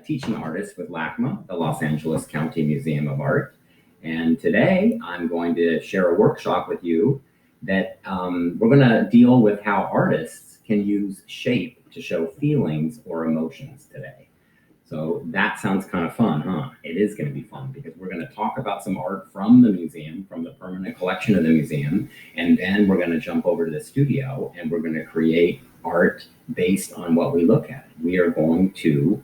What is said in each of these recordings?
teaching artist with LACMA, the Los Angeles County Museum of Art. And today I'm going to share a workshop with you that we're going to deal with how artists can use shape to show feelings or emotions today. So that sounds kind of fun, huh? It is going to be fun because we're going to talk about some art from the museum, from the permanent collection of the museum, and then we're going to jump over to the studio and we're going to create art based on what we look at. We are going to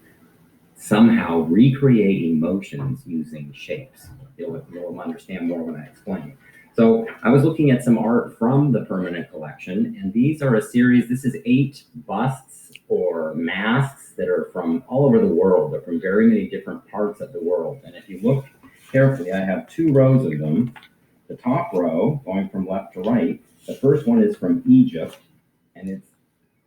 somehow recreate emotions using shapes. You'll understand more when I explain. So I was looking at some art from the permanent collection, and these are a series. This is 8 busts or masks that are from all over the world. They're from very many different parts of the world. And if you look carefully, I have 2 rows of them. The top row, going from left to right, the first one is from Egypt, and it's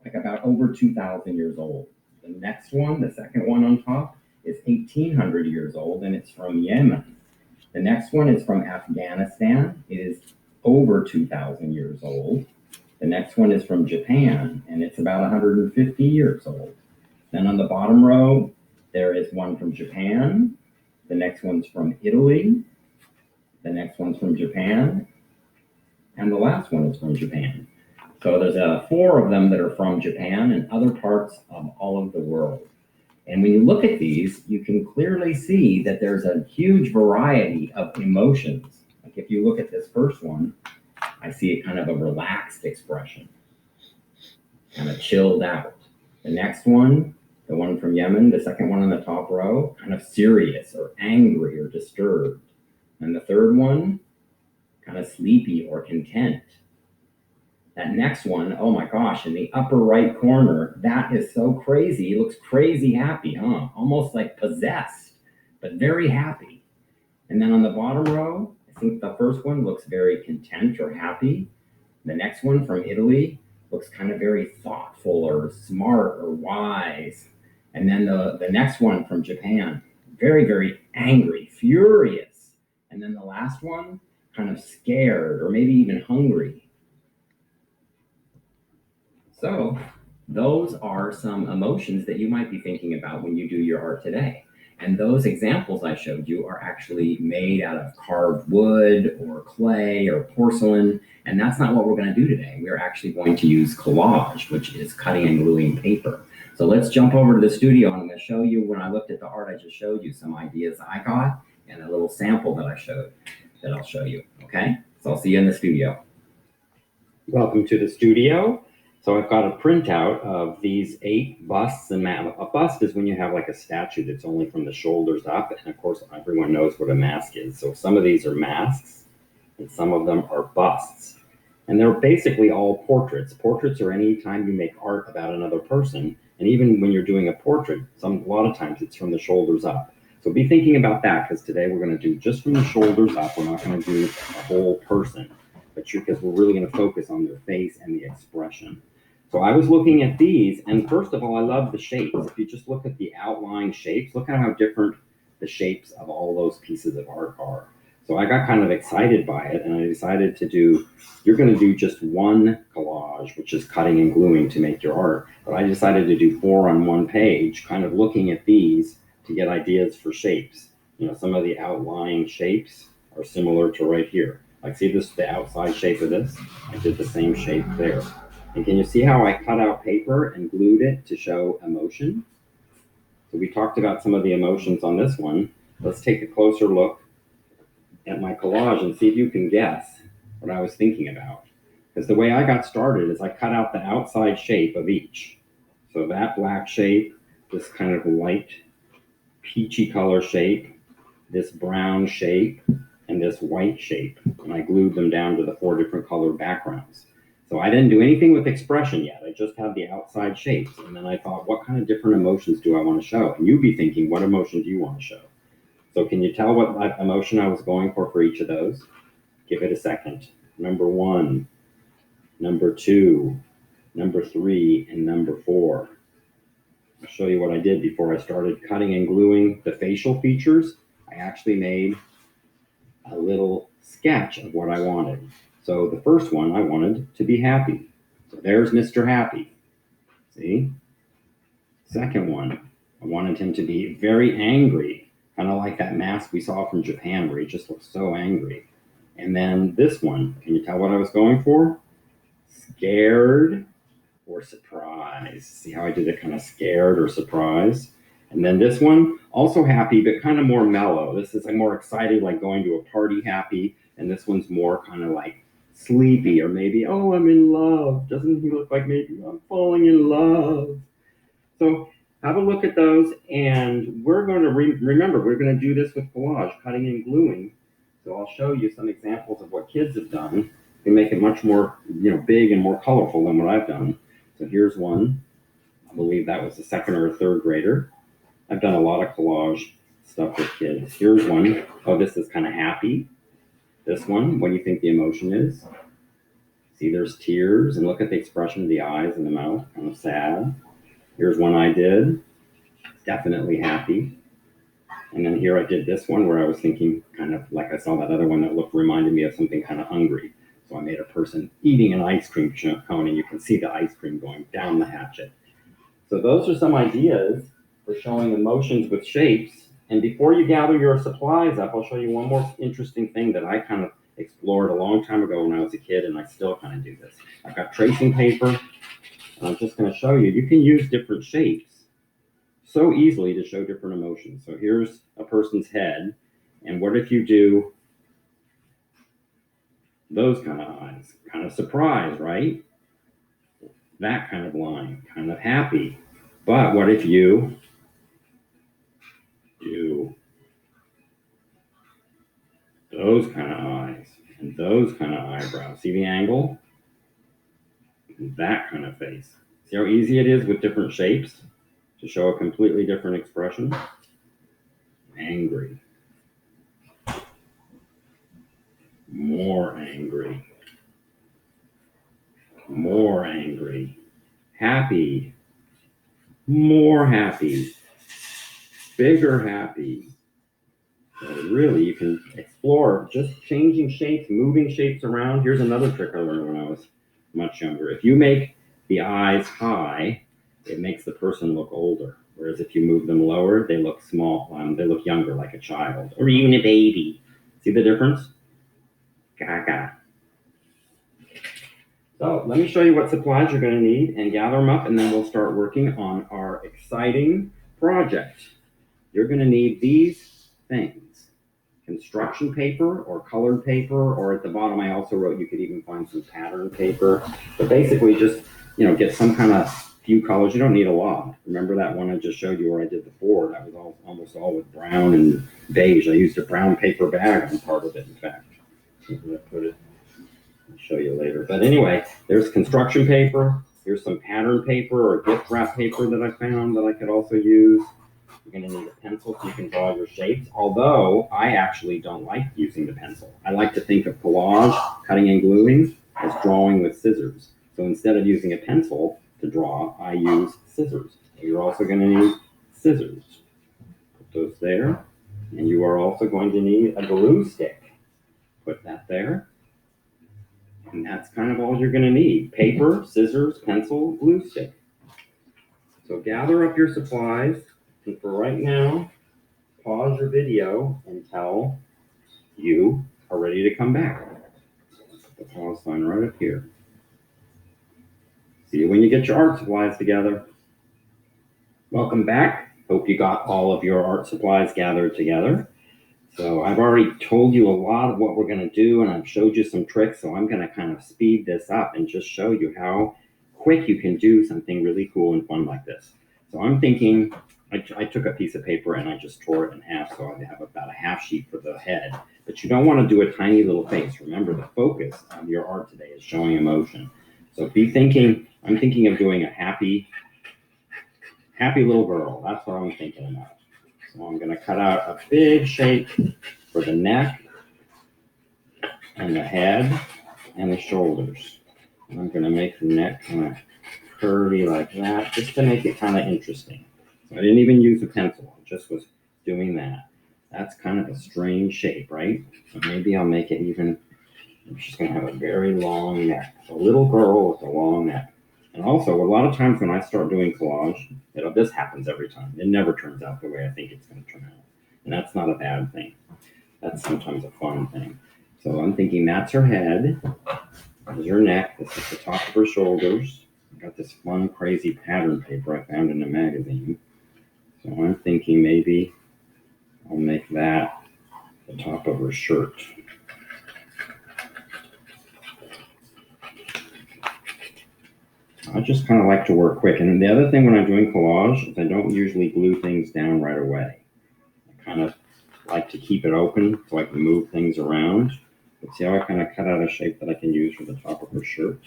like about over 2,000 years old. The next one, the second one on top, is 1,800 years old, and it's from Yemen. The next one is from Afghanistan. It is over 2,000 years old. The next one is from Japan, and it's about 150 years old. Then on the bottom row, there is one from Japan. The next one's from Italy. The next one's from Japan. And the last one is from Japan. So there's 4 of them that are from Japan and other parts of all of the world. And when you look at these, you can clearly see that there's a huge variety of emotions. Like if you look at this first one, I see kind of a relaxed expression, kind of chilled out. The next one, the one from Yemen, the second one on the top row, kind of serious or angry or disturbed. And the third one, kind of sleepy or content. That next one, oh my gosh, in the upper right corner, that is so crazy. He looks crazy happy, huh? Almost like possessed, but very happy. And then on the bottom row, I think the first one looks very content or happy. The next one from Italy looks kind of very thoughtful or smart or wise. And then the next one from Japan, very, very angry, furious. And then the last one, kind of scared or maybe even hungry. So those are some emotions that you might be thinking about when you do your art today. And those examples I showed you are actually made out of carved wood or clay or porcelain. And that's not what we're going to do today. We're actually going to use collage, which is cutting and gluing paper. So let's jump over to the studio and I'm going to show you, when I looked at the art I just showed you, some ideas I got and a little sample that I showed that I'll show you. Okay, so I'll see you in the studio. Welcome to the studio. So I've got a printout of these 8 busts and masks. A bust is when you have like a statue that's only from the shoulders up. And of course, everyone knows what a mask is. So some of these are masks and some of them are busts. And they're basically all portraits. Portraits are any time you make art about another person. And even when you're doing a portrait, a lot of times it's from the shoulders up. So be thinking about that, because today we're going to do just from the shoulders up. We're not going to do a whole person, because we're really going to focus on their face and the expression. So I was looking at these, and first of all, I love the shapes. If you just look at the outline shapes, look at how different the shapes of all those pieces of art are. So I got kind of excited by it, and I decided you're going to do just one collage, which is cutting and gluing to make your art. But I decided to do 4 on one page, kind of looking at these to get ideas for shapes. You know, some of the outlying shapes are similar to right here. Like, see this, the outside shape of this? I did the same shape there. And can you see how I cut out paper and glued it to show emotion? So we talked about some of the emotions on this one. Let's take a closer look at my collage and see if you can guess what I was thinking about. Because the way I got started is I cut out the outside shape of each. So that black shape, this kind of light peachy color shape, this brown shape, and this white shape. And I glued them down to the 4 different color backgrounds. So I didn't do anything with expression yet. I just had the outside shapes. And then I thought, what kind of different emotions do I want to show? And you'd be thinking, what emotion do you want to show? So can you tell what emotion I was going for each of those? Give it a second. Number 1, number 2, number 3, and number 4. I'll show you what I did before I started cutting and gluing the facial features. I actually made a little sketch of what I wanted. So the first one, I wanted to be happy. So there's Mr. Happy. See? Second one, I wanted him to be very angry, kind of like that mask we saw from Japan where he just looks so angry. And then this one, can you tell what I was going for? Scared or surprised. See how I did it kind of scared or surprised? And then this one, also happy, but kind of more mellow. This is like more excited, like going to a party happy. And this one's more kind of like sleepy, or maybe, oh, I'm in love. Doesn't he look like maybe I'm falling in love? So have a look at those, and we're going to remember, we're going to do this with collage, cutting and gluing. So I'll show you some examples of what kids have done to make it much more, big and more colorful than what I've done. So here's one. I believe that was a second or a third grader. I've done a lot of collage stuff with kids. Here's one. Oh, this is kind of happy. This one, what do you think the emotion is? See, there's tears, and look at the expression of the eyes and the mouth, kind of sad. Here's one I did, definitely happy. And then here I did this one where I was thinking kind of like I saw that other one that reminded me of something kind of hungry. So I made a person eating an ice cream cone, and you can see the ice cream going down the hatchet. So those are some ideas for showing emotions with shapes. And before you gather your supplies up, I'll show you one more interesting thing that I kind of explored a long time ago when I was a kid, and I still kind of do this. I've got tracing paper, and I'm just going to show you. You can use different shapes so easily to show different emotions. So here's a person's head, and what if you do those kind of eyes? Kind of surprised, right? That kind of line, kind of happy. But what if you do those kind of eyes and those kind of eyebrows? See the angle? That kind of face. See how easy it is with different shapes to show a completely different expression? Angry. More angry. More angry. Happy. More happy. Bigger happy. So really, you can explore just changing shapes, moving shapes around. Here's another trick I learned when I was much younger. If you make the eyes high, it makes the person look older. Whereas if you move them lower, they look small. They look younger, like a child, or even a baby. See the difference? Gaga. So let me show you what supplies you're going to need and gather them up, and then we'll start working on our exciting project. You're going to need these things: construction paper or colored paper, or at the bottom I also wrote you could even find some pattern paper. But basically just, get some kind of few colors. You don't need a lot. Remember that one I just showed you where I did the four? That was almost all with brown and beige. I used a brown paper bag on part of it, in fact. I'm going to put it, I'll show you later. But anyway, there's construction paper. Here's some pattern paper or gift wrap paper that I found that I could also use. You're going to need a pencil so you can draw your shapes, although I actually don't like using the pencil. I like to think of collage, cutting and gluing, as drawing with scissors. So instead of using a pencil to draw, I use scissors. So you're also going to need scissors. Put those there. And you are also going to need a glue stick. Put that there. And that's kind of all you're going to need: paper, scissors, pencil, glue stick. So gather up your supplies, and for right now, pause your video until you are ready to come back. Put the pause sign right up here. See you when you get your art supplies together. Welcome back. Hope you got all of your art supplies gathered together. So I've already told you a lot of what we're going to do, and I've showed you some tricks, so I'm going to kind of speed this up and just show you how quick you can do something really cool and fun like this. So I'm thinking, I took a piece of paper and I just tore it in half, so I have about a half sheet for the head. But you don't want to do a tiny little face. Remember, the focus of your art today is showing emotion. So I'm thinking of doing a happy little girl. That's what I'm thinking about. So I'm going to cut out a big shape for the neck and the head and the shoulders. And I'm going to make the neck kind of curvy like that, just to make it kind of interesting. So I didn't even use a pencil. I just was doing that. That's kind of a strange shape, right? So maybe I'll make it even, she's going to have a very long neck. A little girl with a long neck. And also, a lot of times when I start doing collage, this happens every time. It never turns out the way I think it's going to turn out. And that's not a bad thing. That's sometimes a fun thing. So I'm thinking that's her head. There's her neck. This is the top of her shoulders. I got this fun, crazy pattern paper I found in a magazine. So I'm thinking maybe I'll make that the top of her shirt. I just kind of like to work quick. And the other thing when I'm doing collage is I don't usually glue things down right away. I kind of like to keep it open so I can move things around. But see how I kind of cut out a shape that I can use for the top of her shirt?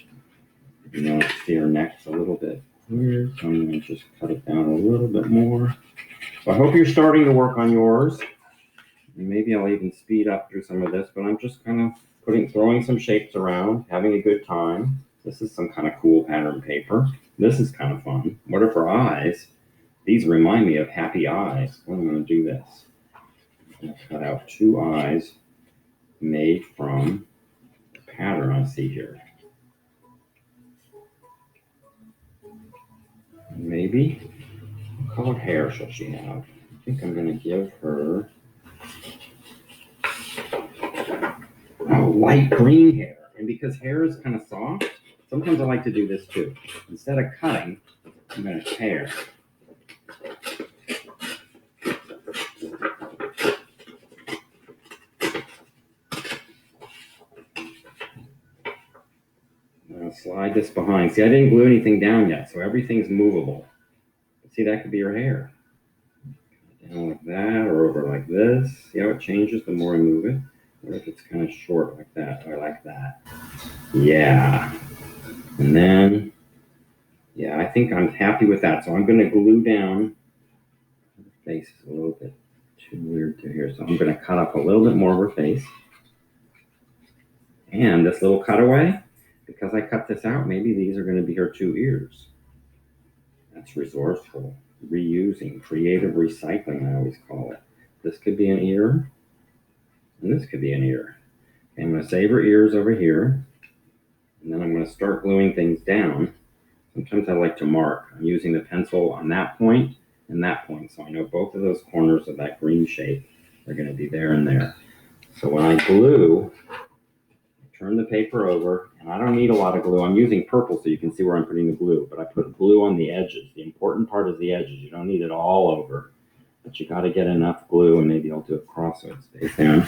You know, see her neck's a little bit weird, so I'm going to just cut it down a little bit more. So I hope you're starting to work on yours. And maybe I'll even speed up through some of this, but I'm just kind of throwing some shapes around, having a good time. This is some kind of cool pattern paper. This is kind of fun. What are for eyes? These remind me of happy eyes. Well, I'm going to do this. I'm going to cut out 2 eyes made from the pattern I see here. Maybe, what color hair shall she have? I think I'm going to give her light green hair. And because hair is kind of soft, sometimes I like to do this too. Instead of cutting, I'm going to tear. I'm going to slide this behind. See, I didn't glue anything down yet, so everything's movable. See, that could be your hair. Down like that, or over like this. See how it changes the more I move it? What if it's kind of short like that, or like that? Yeah. And then, yeah, I think I'm happy with that. So I'm going to glue down. The face is a little bit too weird to here. So I'm going to cut up a little bit more of her face. And this little cutaway, because I cut this out, maybe these are going to be her 2 ears. That's resourceful. Reusing, creative recycling, I always call it. This could be an ear, and this could be an ear. Okay, I'm going to save her ears over here, and then I'm going to start gluing things down. Sometimes I like to mark. I'm using the pencil on that point and that point, so I know both of those corners of that green shape are going to be there and there. So when I glue, I turn the paper over, and I don't need a lot of glue. I'm using purple so you can see where I'm putting the glue, but I put glue on the edges. The important part is the edges. You don't need it all over, but you got to get enough glue, and maybe I'll do it cross so it stays down.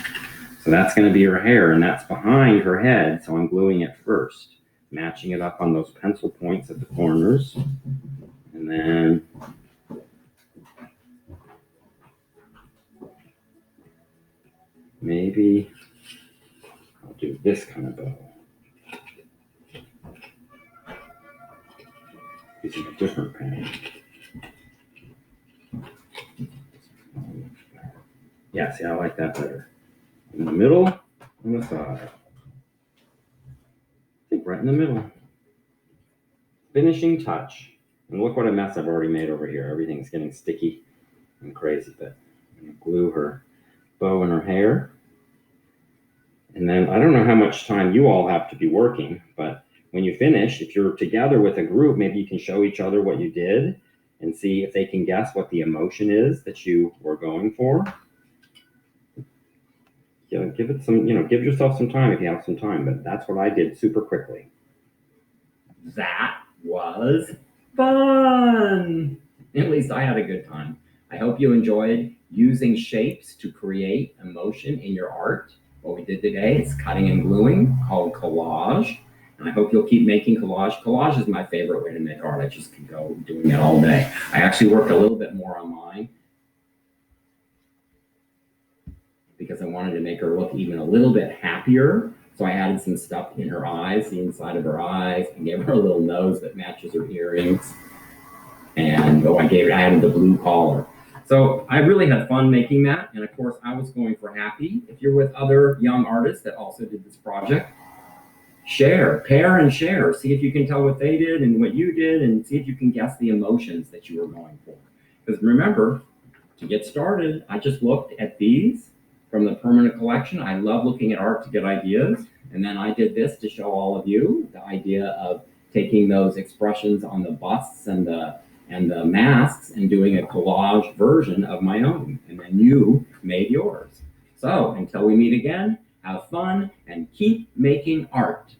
So that's going to be her hair, and that's behind her head, so I'm gluing it first, matching it up on those pencil points at the corners, and then maybe I'll do this kind of bow. Using a different pen. Yeah, see, I like that better. In the middle, on the side. I think right in the middle. Finishing touch. And look what a mess I've already made over here. Everything's getting sticky and crazy, but I'm going to glue her bow in her hair. And then I don't know how much time you all have to be working, but when you finish, if you're together with a group, maybe you can show each other what you did and see if they can guess what the emotion is that you were going for. Yeah, give it some, give yourself some time if you have some time, but that's what I did super quickly. That was fun. At least I had a good time. I hope you enjoyed using shapes to create emotion in your art. What we did today is cutting and gluing, called collage. And I hope you'll keep making collage. Collage is my favorite way to make art. I just could go doing it all day. I actually worked a little bit more on mine because I wanted to make her look even a little bit happier. So I added some stuff in her eyes, the inside of her eyes, and gave her a little nose that matches her earrings. And I added the blue collar. So I really had fun making that. And of course, I was going for happy. If you're with other young artists that also did this project, share, pair and share. See if you can tell what they did and what you did, and see if you can guess the emotions that you were going for. Because remember, to get started, I just looked at these from the permanent collection. I love looking at art to get ideas. And then I did this to show all of you the idea of taking those expressions on the busts and the masks and doing a collage version of my own. And then you made yours. So until we meet again, have fun and keep making art.